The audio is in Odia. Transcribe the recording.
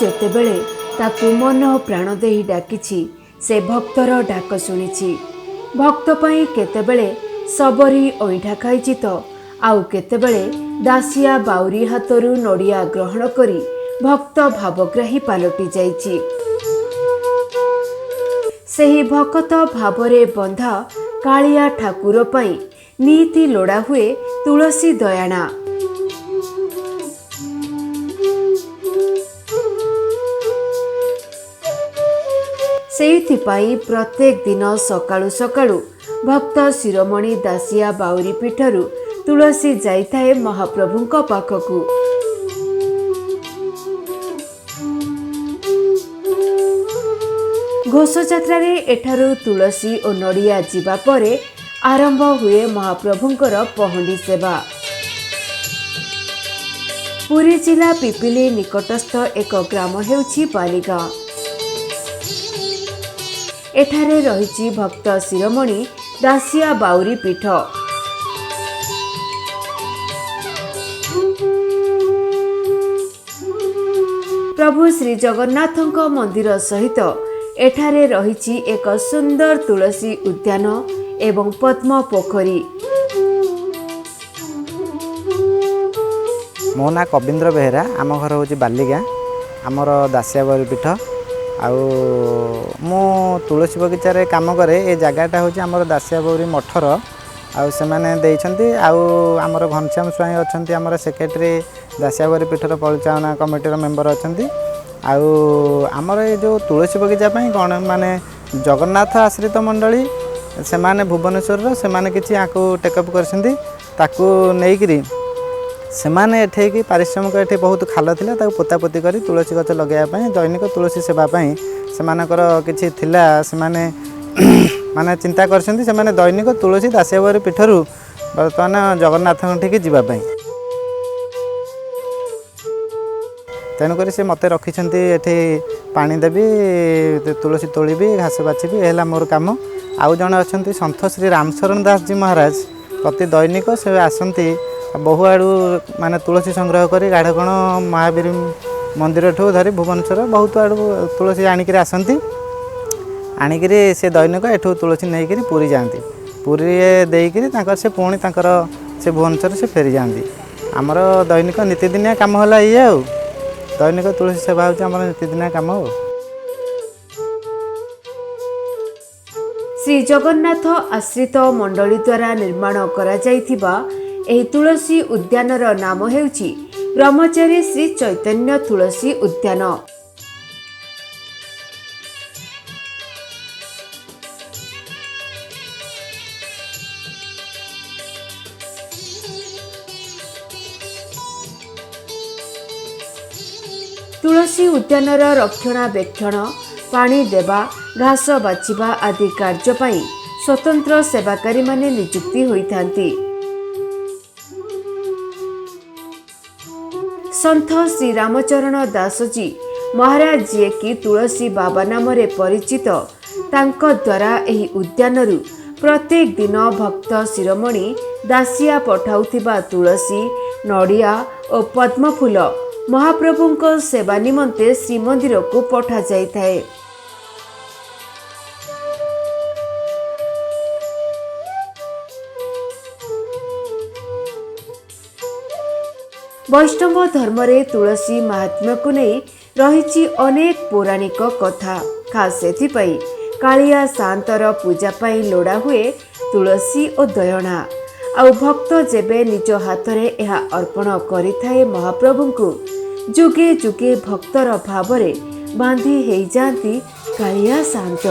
ଯେତେବେଳେ ତାକୁ ମନ ପ୍ରାଣ ଦେଇ ଡାକିଛି ସେ ଭକ୍ତର ଡାକ ଶୁଣିଛି। ଭକ୍ତ ପାଇଁ କେତେବେଳେ ସବରି ଅଇଁଠା ଖାଇଛି ତ ଆଉ କେତେବେଳେ ଦାସିଆ ବାଉରି ହାତରୁ ନଡ଼ିଆ ଗ୍ରହଣ କରି ଭକ୍ତ ଭାବଗ୍ରାହୀ ପାଲଟି ଯାଇଛି। ସେହି ଭକତ ଭାବରେ ବନ୍ଧା କାଳିଆ ଠାକୁର ପାଇଁ ନିତି ଲୋଡ଼ା ହୁଏ ତୁଳସୀ ଦୟାଣା। ସେଇଥିପାଇଁ ପ୍ରତ୍ୟେକ ଦିନ ସକାଳୁ ସକାଳୁ ଭକ୍ତ ଶିରୋମଣି ଦାସିଆ ବାଉରି ପୀଠରୁ ତୁଳସୀ ଯାଇଥାଏ ମହାପ୍ରଭୁଙ୍କ ପାଖକୁ। ଘୋଷଯାତ୍ରାରେ ଏଠାରୁ ତୁଳସୀ ଓ ନଡ଼ିଆ ଯିବା ପରେ ଆରମ୍ଭ ହୁଏ ମହାପ୍ରଭୁଙ୍କର ପହଣ୍ଡି ସେବା। ପୁରୀ ଜିଲ୍ଲା ପିପିଲି ନିକଟସ୍ଥ ଏକ ଗ୍ରାମ ହେଉଛି ବାଲିଗାଁ। ଏଠାରେ ରହିଛି ଭକ୍ତ ଶିରୋମଣି ଦାସିଆ ବାଉରି ପୀଠ। ପ୍ରଭୁ ଶ୍ରୀ ଜଗନ୍ନାଥଙ୍କ ମନ୍ଦିର ସହିତ ଏଠାରେ ରହିଛି ଏକ ସୁନ୍ଦର ତୁଳସୀ ଉଦ୍ୟାନ ଏବଂ ପଦ୍ମ ପୋଖରୀ। ମୋ ନାଁ କବିନ୍ଦ୍ର ବେହେରା। ଆମ ଘର ହେଉଛି ବାଲିଗାଁ। ଆମର ଦାସିଆ ବାଉରି ପୀଠ। ଆଉ ମୁଁ ତୁଳସୀ ବଗିଚାରେ କାମ କରେ। ଏ ଜାଗାଟା ହେଉଛି ଆମର ଦାସିଆ ବାଉରି ମଠର। ଆଉ ସେମାନେ ଦେଇଛନ୍ତି। ଆଉ ଆମର ଘନଶ୍ୟାମ ସ୍ୱାଇଁ ଅଛନ୍ତି ଆମର ସେକ୍ରେଟାରୀ ଦାସିଆ ବାଉରି ପୀଠର ପରିଚାଳନା କମିଟିର ମେମ୍ବର ଅଛନ୍ତି। ଆଉ ଆମର ଏ ଯେଉଁ ତୁଳସୀ ବଗିଚା ପାଇଁ କ'ଣ ମାନେ ଜଗନ୍ନାଥ ଆଶ୍ରିତ ମଣ୍ଡଳୀ ସେମାନେ ଭୁବନେଶ୍ୱରର ସେମାନେ କିଛି ଆକୁ ଟେକଅପ୍ କରିଛନ୍ତି। ତାକୁ ନେଇକରି ସେମାନେ ଏଠେଇକି ପାରିଶ୍ରମିକ ଏଠି ବହୁତ ଖାଲ ଥିଲା ତାକୁ ପୋତାପୋତି କରି ତୁଳସୀ ଗଛ ଲଗାଇବା ପାଇଁ ଦୈନିକ ତୁଳସୀ ସେବା ପାଇଁ ସେମାନଙ୍କର କିଛି ଥିଲା। ସେମାନେ ମାନେ ଚିନ୍ତା କରିଛନ୍ତି ସେମାନେ ଦୈନିକ ତୁଳସୀ ଦାସିଆ ବାଉରି ପୀଠରୁ ବର୍ତ୍ତମାନ ଜଗନ୍ନାଥଙ୍କ ଠିକି ଯିବା ପାଇଁ। ତେଣୁକରି ସେ ମୋତେ ରଖିଛନ୍ତି ଏଠି ପାଣି ଦେବି, ତୁଳସୀ ତୋଳିବି, ଘାସ ବାଛିବି, ଏ ହେଲା ମୋର କାମ। ଆଉ ଜଣେ ଅଛନ୍ତି ସନ୍ଥ ଶ୍ରୀ ରାମଶରଣ ଦାସଜୀ ମହାରାଜ। ପ୍ରତି ଦୈନିକ ସେ ଆସନ୍ତି ବହୁ ଆଡ଼ୁ ମାନେ ତୁଳସୀ ସଂଗ୍ରହ କରି ଗାଢ଼କଣ ମହାବୀର ମନ୍ଦିରଠୁ ଧରି ଭୁବନେଶ୍ୱର ବହୁତ ଆଡ଼ୁ ତୁଳସୀ ଆଣିକିରି ଆସନ୍ତି। ଆଣିକିରି ସେ ଦୈନିକ ଏଠୁ ତୁଳସୀ ନେଇକରି ପୁରୀ ଯାଆନ୍ତି। ପୁରୀରେ ଦେଇକରି ତାଙ୍କର ସେ ପୁଣି ତାଙ୍କର ସେ ଭୁବନେଶ୍ୱର ସେ ଫେରିଯାଆନ୍ତି। ଆମର ଦୈନିକ ନୀତିଦିନିଆ କାମ ହେଲା ଇଏ ଆଉ। ଦୈନିକ ତୁଳସୀ ସେବା ହେଉଛି ଆମର ନୀତିଦିନିଆ କାମ ଆଉ। ଶ୍ରୀ ଜଗନ୍ନାଥ ଆଶ୍ରିତ ମଣ୍ଡଳୀ ଦ୍ୱାରା ନିର୍ମାଣ କରାଯାଇଥିବା ଏହି ତୁଳସୀ ଉଦ୍ୟାନର ନାମ ହେଉଛି ବ୍ରହ୍ମଚାରୀ ଶ୍ରୀ ଚୈତନ୍ୟ ତୁଳସୀ ଉଦ୍ୟାନ। ତୁଳସୀ ଉଦ୍ୟାନର ରକ୍ଷଣାବେକ୍ଷଣ, ପାଣି ଦେବା, ଘାସ ବାଛିବା ଆଦି କାର୍ଯ୍ୟ ପାଇଁ ସ୍ୱତନ୍ତ୍ର ସେବାକାରୀମାନେ ନିଯୁକ୍ତି ହୋଇଥାନ୍ତି। ସନ୍ଥ ଶ୍ରୀ ରାମଚରଣ ଦାସଜୀ ମହାରାଜ ଯିଏକି ତୁଳସୀ ବାବା ନାମରେ ପରିଚିତ, ତାଙ୍କ ଦ୍ୱାରା ଏହି ଉଦ୍ୟାନରୁ ପ୍ରତ୍ୟେକ ଦିନ ଭକ୍ତ ଶିରୋମଣି ଦାସିଆ ପଠାଉଥିବା ତୁଳସୀ, ନଡ଼ିଆ ଓ ପଦ୍ମଫୁଲ ମହାପ୍ରଭୁଙ୍କ ସେବା ନିମନ୍ତେ ଶ୍ରୀମନ୍ଦିରକୁ ପଠାଯାଇଥାଏ। ବୈଷ୍ଣବ ଧର୍ମରେ ତୁଳସୀ ମାହାତ୍ମ୍ୟକୁ ନେଇ ରହିଛି ଅନେକ ପୌରାଣିକ କଥା। ଖାସ୍ ସେଥିପାଇଁ କାଳିଆ ସାଆନ୍ତର ପୂଜା ପାଇଁ ଲୋଡ଼ା ହୁଏ ତୁଳସୀ ଓ ଦୟଣା। ଆଉ ଭକ୍ତ ଯେବେ ନିଜ ହାତରେ ଏହା ଅର୍ପଣ କରିଥାଏ ମହାପ୍ରଭୁଙ୍କୁ, ଯୁଗେ ଯୁଗେ ଭକ୍ତର ଭାବରେ ବାନ୍ଧି ହେଇଯାଆନ୍ତି କାଳିଆ ସାଆନ୍ତ।